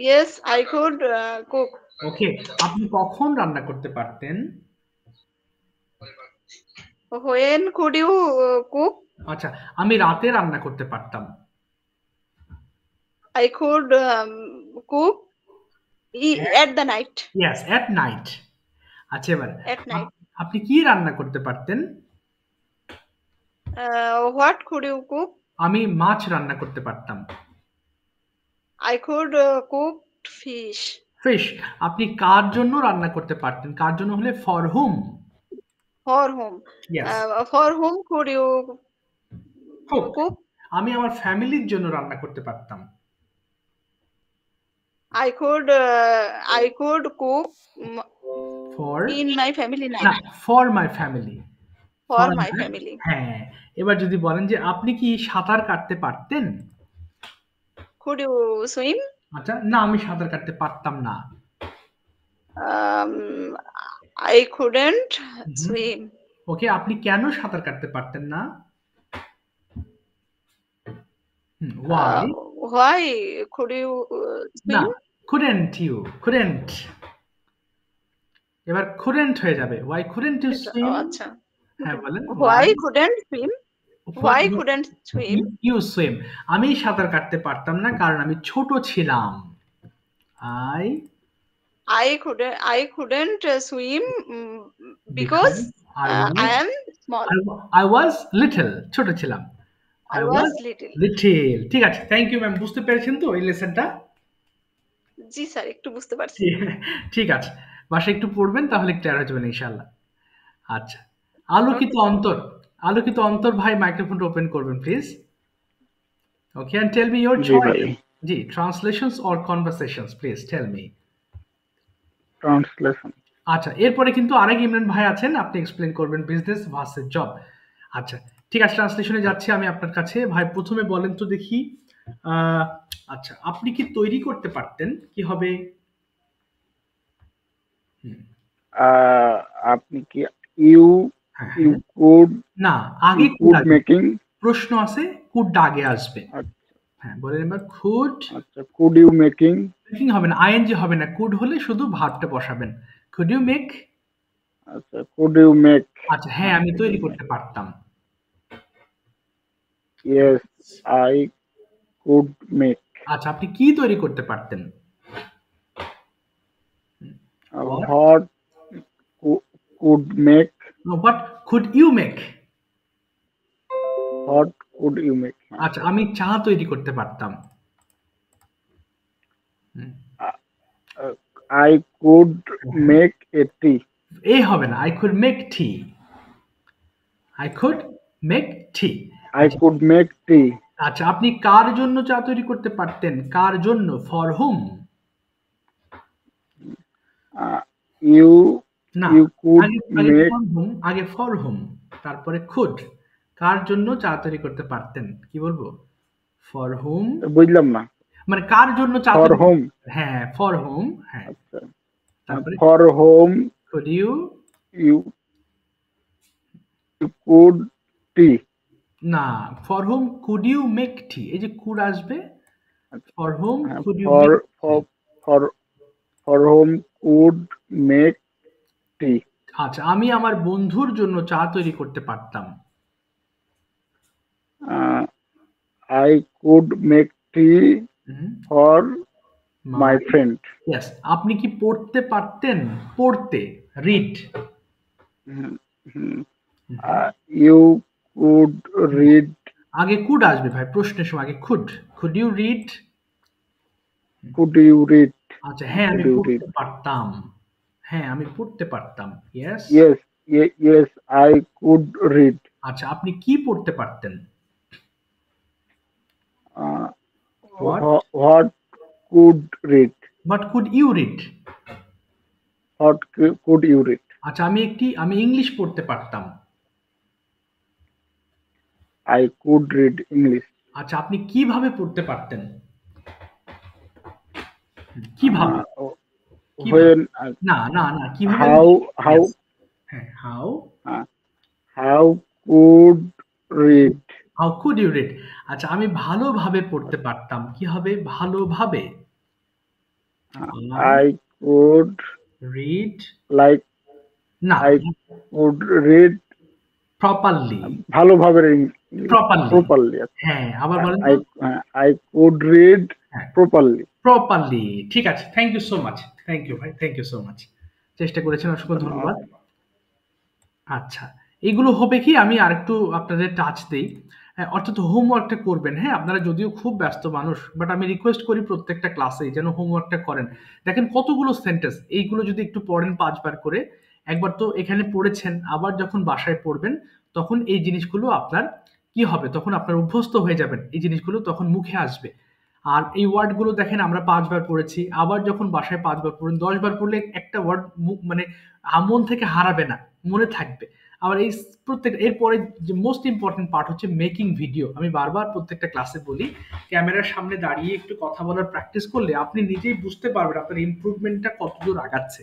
Yes, I could cook. ওকে, আপনি কখন রান্না করতে পারতেন? When could you cook? আচ্ছা, আমি রাতে রান্না করতে পারতাম। I could cook at the night. Yes, at night. আচ্ছা, এবার At night. আপনি কি রান্না করতে পারতেন? What could you cook? আমি মাছ রান্না করতে পারতাম। I could cook fish. Fish. আপনি কার জন্য রান্না করতে পারতেন? কার জন্য হলে for hmm. For whom? Yes, For whom could you cook? আমি আমার ফ্যামিলির জন্য রান্না করতে পারতাম। I could cook for in my family না, night. For my family. For my family. হ্যাঁ, এবার যদি বলেন যে আপনি কি সাঁতার কাটতে পারতেন? Could you swim? আচ্ছা, না আমি সাঁতার কাটতে পারতাম না। I couldn't swim. ওকে, আপনি কেন সাঁতার কাটতে পারতেন না? Why? Why could you না, swim? couldn't you? couldn't। এবার couldn't হয়ে যাবে। Why couldn't you swim? আচ্ছা। হ্যাঁ বলেন। Why couldn't swim? Why couldn't swim? You swim। আমি সাঁতার কাটতে পারতাম না কারণ আমি ছোট ছিলাম। I couldn't swim because I am small. I was little, ছোট ছিলাম। I was little. লিটল। ঠিক আছে, থ্যাংক ইউ ম্যাম। বুঝতে পেরেছেন তো এই লেসনটা? জি স্যার, একটু বুঝতে পারছি। ঠিক আছে, বাসায় একটু পড়বেন তাহলে ক্লিয়ার হয়ে যাবেন ইনশাআল্লাহ। আচ্ছা, আলোকিত অন্তর। আলোকিত অন্তর ভাই মাইক্রোফোনটা ওপেন করবেন please. Okay, and tell me your choice. জি, translations or conversations, please tell me. Translation. আচ্ছা, এরপরে কিন্তু আরেক ইমরান ভাই আছেন, আপনি এক্সপ্লেন করবেন বিজনেস ভার্সেস জব। আচ্ছা, ঠিক আছে, ট্রান্সলেশনে যাচ্ছি আমি আপনার কাছে। ভাই প্রথমে বলেন তো দেখি, আচ্ছা আপনি কি তৈরি করতে পারতেন? কি হবে? আপনি কি ইউ কুড না, আগে কুড মেকিং। প্রশ্ন আছে, কুড আগে আসবে। হ্যাঁ বলেন এবার। কুড। আচ্ছা, কুড ইউ মেকিং। মেকিং হবে না, আইএনজি হবে না, কুড হলে শুধু ভার্বটা বসাবেন। Could you make. আচ্ছা, কুড ইউ মেক। আচ্ছা, হ্যাঁ আমি তৈরি করতে পারতাম। Yes I could make. আচ্ছা, আপনি কি তৈরি করতে পারতেন? What could make. What could you make. What could you make. আচ্ছা, আমি চা তৈরি করতে পারতাম। I could make a tea. এই হবে না, I could make tea. I could make tea. I could make tea. আচ্ছা, আপনি কার জন্য চা তৈরি করতে পারতেন? কার জন্য? For hmm. ইউ না, ইউ কুড মেক। আগে ফর হুম, তারপরে কুড। কার জন্য চা তৈরি করতে পারতেন? কি বলবো? For whom. বুঝলাম না। মানে কার জন্য চা? For whom. হ্যাঁ, ফর হোম। হ্যাঁ, তারপরে for whom could you could tea. না, for whom could you make tea. এই যে কুড আসবে, for whom could you for whom could make tea. আচ্ছা, আমি আমার বন্ধুর জন্য চা তৈরি করতে পারতাম। I could make tea for my friend. Yes. আপনি কি পড়তে পারতেন? পড়তে, রিড। You could read. আগে কুড আসবে ভাই, প্রশ্নের সময় আগে could. Could you read. Could you read. আচ্ছা, হ্যাঁ আমি পড়তে পারতাম। হ্যাঁ আমি পড়তে পারতাম। Yes yes yes I could read. আচ্ছা, আপনি কি পড়তে পারতেন? What could read. What could you read. What could you read. আচ্ছা, আমি ইংলিশ পড়তে পারতাম। I could read English. আচ্ছা, আপনি কিভাবে পড়তে পারতেন? কিভাবে? When না না না, কিভাবে? how হ্যাঁ, how could read? How could you read? আচ্ছা, আমি ভালোভাবে পড়তে পারতাম। কি হবে? ভালোভাবে। I could read like না, I could read properly. ভালোভাবে properly হ্যাঁ, আবার বলেন তো। I could read properly. ঠিক আছে, thank you so much. Thank you ভাই, থ্যাংক ইউ সো মাচ। চেষ্টা করেছেন, অসংখ্য ধন্যবাদ। আচ্ছা, এগুলো হবে কি, আমি আরেকটু আপনাদের টাচ দেই। অর্থাৎ হোমওয়ার্কটা করবেন। হ্যাঁ, আপনারা যদিও খুব ব্যস্ত মানুষ, বাট আমি রিকোয়েস্ট করি প্রত্যেকটা ক্লাসে যেন হোমওয়ার্কটা করেন। দেখেন কতগুলো সেন্টেন্স, এইগুলো যদি একটু পড়েন 5 বার করে, একবার তো এখানে পড়েছেন, আবার যখন বাসায় পড়বেন তখন এই জিনিসগুলো আপনার কি হবে, তখন আপনার অভ্যস্ত হয়ে যাবেন, এই জিনিসগুলো তখন মুখে আসবে। আর এই ওয়ার্ডগুলো দেখেন আমরা 5 বার পড়েছি, আবার যখন বাসায় 5 বার পড়বেন, 10 বার পড়লে একটা ওয়ার্ড মানে মন থেকে হারাবে না, মনে থাকবে। আবার এই প্রত্যেক এরপরে যে মোস্ট ইম্পর্টেন্ট পার্ট হচ্ছে মেকিং ভিডিও। আমি বারবার প্রত্যেকটা ক্লাসে বলি, ক্যামেরার সামনে দাঁড়িয়ে একটু কথা বলার প্র্যাকটিস করলে আপনি নিজেই বুঝতে পারবেন আপনার ইমপ্রুভমেন্টটা কতদূর আগাচ্ছে।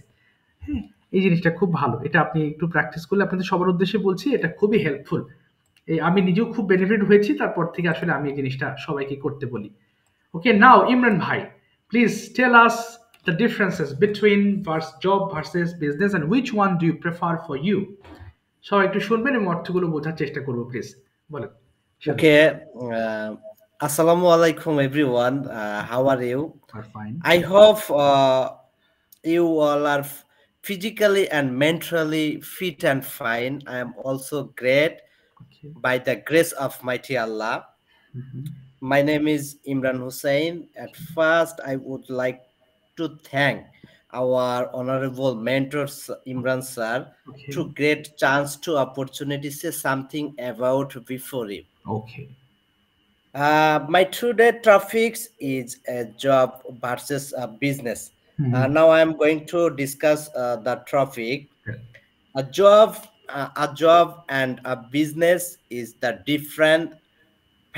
হ্যাঁ, এই জিনিসটা খুব ভালো, এটা আপনি একটু প্র্যাকটিস করলে, আপনাদের সবার উদ্দেশ্যে বলছি, এটা খুবই হেল্পফুল। আমি নিজেও খুব বেনিফিট হয়েছি, তারপর থেকে আসলে আমি এই জিনিসটা সবাইকে করতে বলি। Okay, now Imran Bhai, please tell us the differences between job versus business and which one do you prefer for you? সবাই একটু শুনবেন এবং অর্থগুলো বোঝার চেষ্টা করবো, প্লিজ বলেন। Okay, assalamu alaikum everyone. How are you? Fine. I hope you all are physically and mentally fit and fine. I am also great by the grace of mighty Allah. My name is Imran Hussain. At first, I would like to thank our honorable mentor Imran sir to great chance to opportunity say something about before you. Okay. My today topics is a job versus a business. Now I am going to discuss the topic. A job and a business is the different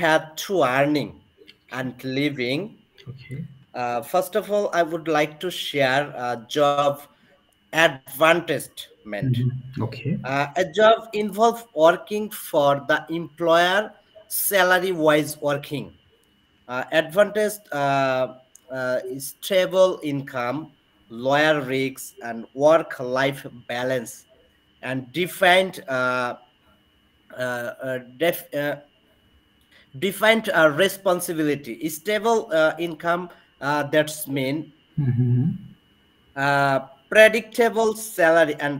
path to earning and living. Okay. First of all, I would like to share a job advertisement. Okay. A job involves working for the employer, salary-wise working. Advantage is stable income, lower risks, and work-life balance, and defined responsibility. Stable income, that's mean predictable salary and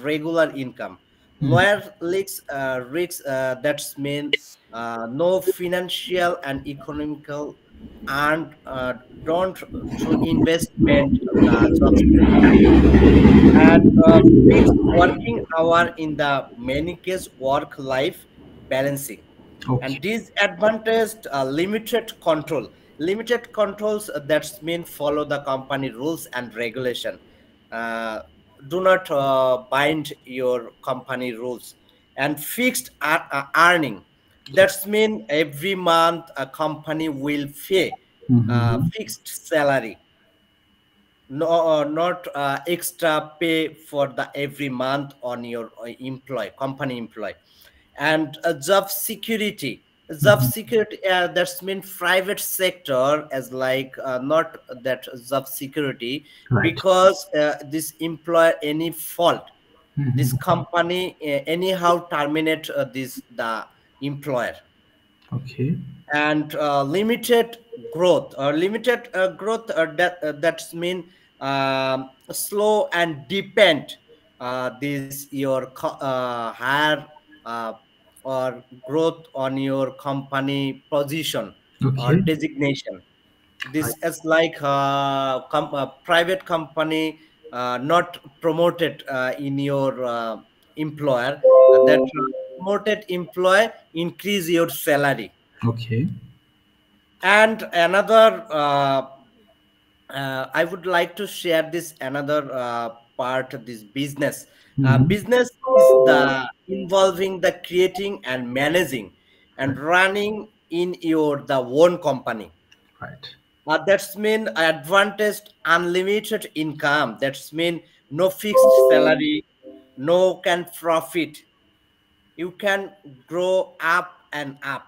regular income. Lower risks, that's mean no financial and economical and don't to investment and fixed working hour in the many case work life balancing. And disadvantaged limited controls, that's mean follow the company rules and regulation. Do not bind your company rules. And fixed earning, that's mean every month a company will pay fixed salary, not extra pay for the every month on your company employee. And job security, that's mean private sector as like not that job security, because this employer any fault, this company anyhow terminate the employer. Okay. And limited growth that's mean slow and depend this your higher or growth on your company position or designation. This is like private company not promoted in your employer, that promoted employee increase your salary. Okay. And another I would like to share this another part of this business. Business is the involving the creating and managing and running in the own company. Right. That's mean advantage unlimited income. That's mean no fixed salary, no can profit. You can grow up and up.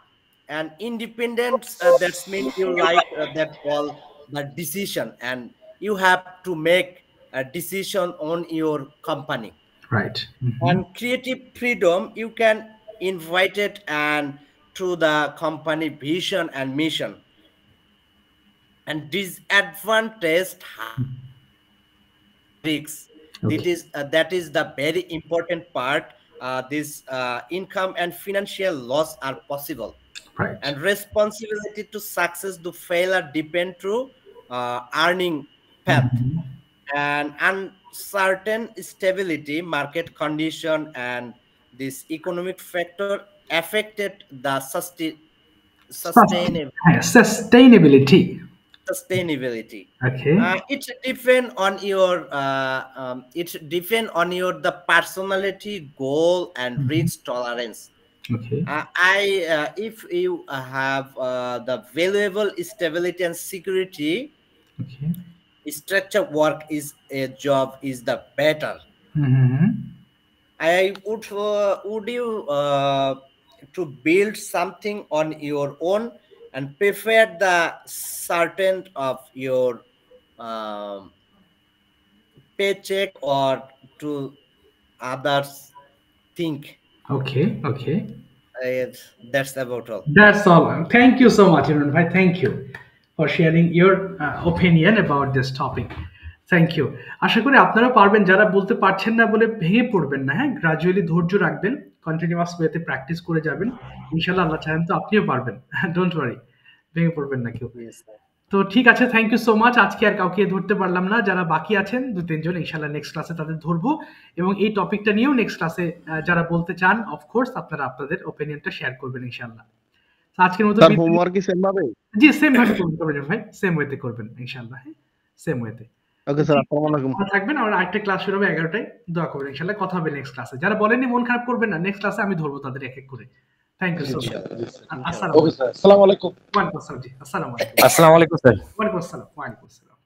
And independence, that's mean you like that all the decision, and you have to make a decision on your company. Right. And creative freedom, you can invite it and to the company vision and mission. And disadvantaged risks. That is the very important part. This income and financial loss are possible. Right. And responsibility to success to failure depend to earning path. And uncertain stability, market condition, and this economic factor affected the sustainability. Okay. It depend on your the personality, goal, and risk tolerance. Okay. If you have the valuable stability and security, okay, structure work is a job is the better. I would you to build something on your own and prefer the certain of your paycheck or to others think. Okay. That's about all. That's all. Thank you so much, Imran bhai. Thank you for sharing your opinion about this topic. Thank you. আশা করি আপনারা পারবেন, যারা বলতে পারছেন না বলে ভেঙে পড়বেন না। হ্যাঁ, গ্রাজুয়ালি ধৈর্য রাখবেন, কন্টিনিউয়াস ওয়েতে প্র্যাকটিস করে যাবেন, ইনশাআল্লাহ আল্লাহ চাহেন তো আপনিও পারবেন। ডোন্ট ওয়ারি, ভেঙে পড়বেন না কেউ। তো ঠিক আছে, থ্যাংক ইউ সো মাচ। আজকে আর কাউকে ধরতে পারলাম না, যারা বাকি আছেন 2-3 জন, ইনশাআল্লাহ নেক্সট ক্লাসে তাদের ধরবো, এবং এই টপিকটা নিয়েও নেক্সট ক্লাসে যারা বলতে চান অফকোর্স আপনারা আপনাদের ওপিনিয়নটা শেয়ার করবেন ইনশাআল্লাহ। আজকের মতো হোমওয়ার্ক কি সেম ভাবে? জি সেম ভাবে করবেন ভাই, সেম ওয়েতে করবেন ইনশাআল্লাহ। হ্যাঁ, সেম ওয়েতে। ওকে স্যার, আসসালামু আলাইকুম। থাকবেন, আর আরেকটা ক্লাস শুরু হবে 11টায়। দোয়া করবেন ইনশাআল্লাহ, কথা হবে নেক্সট ক্লাসে। যারা বলেননি মন খারাপ করবেন না, নেক্সট ক্লাসে আমি ধরবো তাদের এক এক করে। Thank you so much. আসসালামু আলাইকুম। ওয়া আলাইকুম আসসালাম। জি আসসালামু আলাইকুম। আসসালামু আলাইকুম স্যার। ওয়া আলাইকুম আসসালাম। ওয়া আলাইকুম আসসালাম।